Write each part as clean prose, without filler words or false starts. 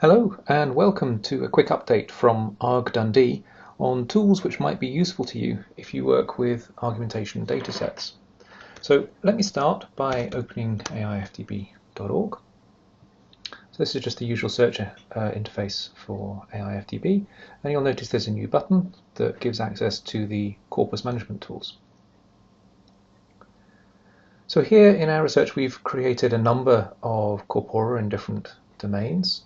Hello and welcome to a quick update from ARG-Dundee on tools which might be useful to you if you work with argumentation datasets. So let me start by opening AIFDB.org. So this is just the usual search interface for AIFDB, and you'll notice there's a new button that gives access to the corpus management tools. So here in our research we've created a number of corpora in different domains.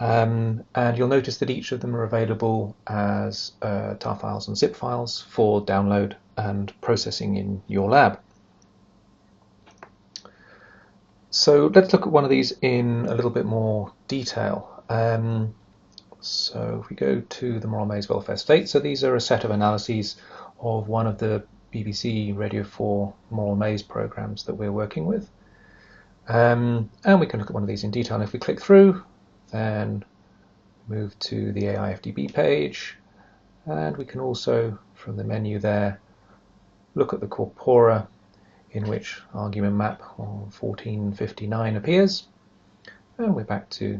And you'll notice that each of them are available as tar files and zip files for download and processing in your lab. So let's look at one of these in a little bit more detail. So if we go to the Moral Maze welfare state, so these are a set of analyses of one of the BBC Radio 4 Moral Maze programs that we're working with. And we can look at one of these in detail. And if we click through, then move to the AIFDB page, and we can also, from the menu there, look at the corpora in which argument map 1459 appears, and we're back to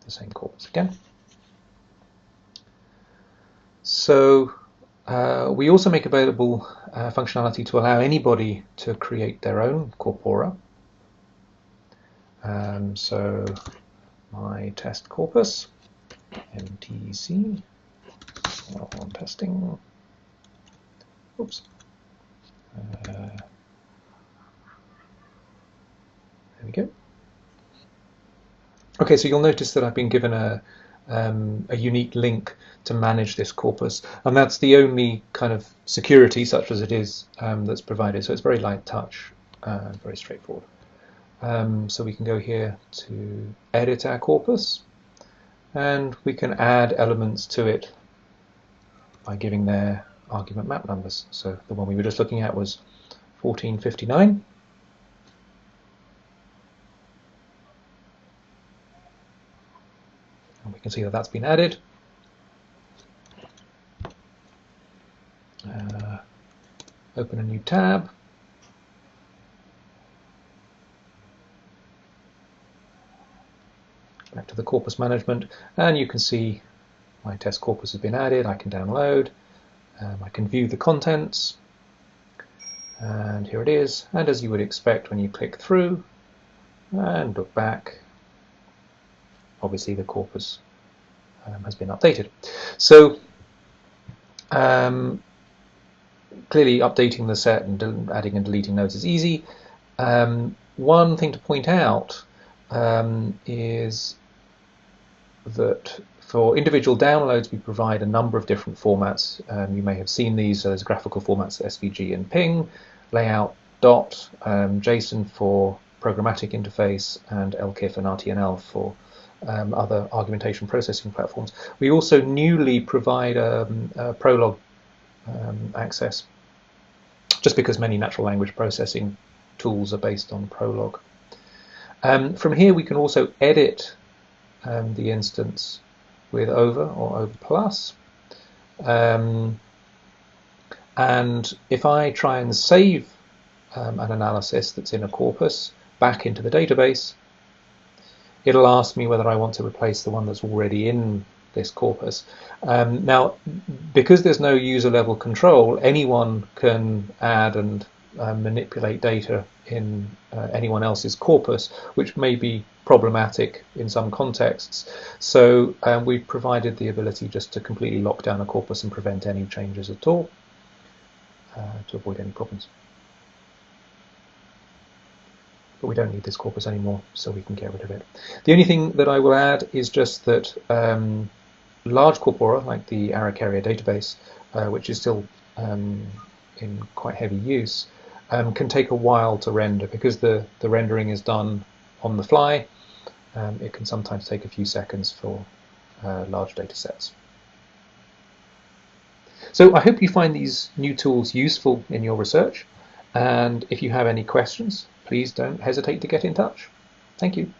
the same corpus again. So we also make available functionality to allow anybody to create their own corpora. So my test corpus, MTC, on testing, oops, there we go. Okay, so you'll notice that I've been given a unique link to manage this corpus, and that's the only kind of security, such as it is, that's provided, so it's very light touch, very straightforward. So we can go here to edit our corpus, and we can add elements to it by giving their argument map numbers. So the one we were just looking at was 1459. And we can see that that's been added. Open a new tab. Back to the corpus management, and you can see my test corpus has been added. I can download, I can view the contents, and here it is. And as you would expect when you click through and look back, obviously the corpus has been updated. So clearly updating the set and adding and deleting nodes is easy. One thing to point out is that for individual downloads we provide a number of different formats. You may have seen these. So there's graphical formats, SVG and PNG, layout, dot, JSON for programmatic interface, and LKIF and RTNL for other argumentation processing platforms. We also newly provide a Prolog access, just because many natural language processing tools are based on Prolog. From here we can also edit the instance with over or over plus, and if I try and save an analysis that's in a corpus back into the database, it'll ask me whether I want to replace the one that's already in this corpus. Now, because there's no user level control, anyone can add and manipulate data in anyone else's corpus, which may be problematic in some contexts. So we've provided the ability just to completely lock down a corpus and prevent any changes at all, to avoid any problems. But we don't need this corpus anymore, so we can get rid of it. The only thing that I will add is just that large corpora, like the ARG carrier database, which is still in quite heavy use, can take a while to render because the rendering is done on the fly. It can sometimes take a few seconds for large data sets. So I hope you find these new tools useful in your research, and if you have any questions, please don't hesitate to get in touch. Thank you.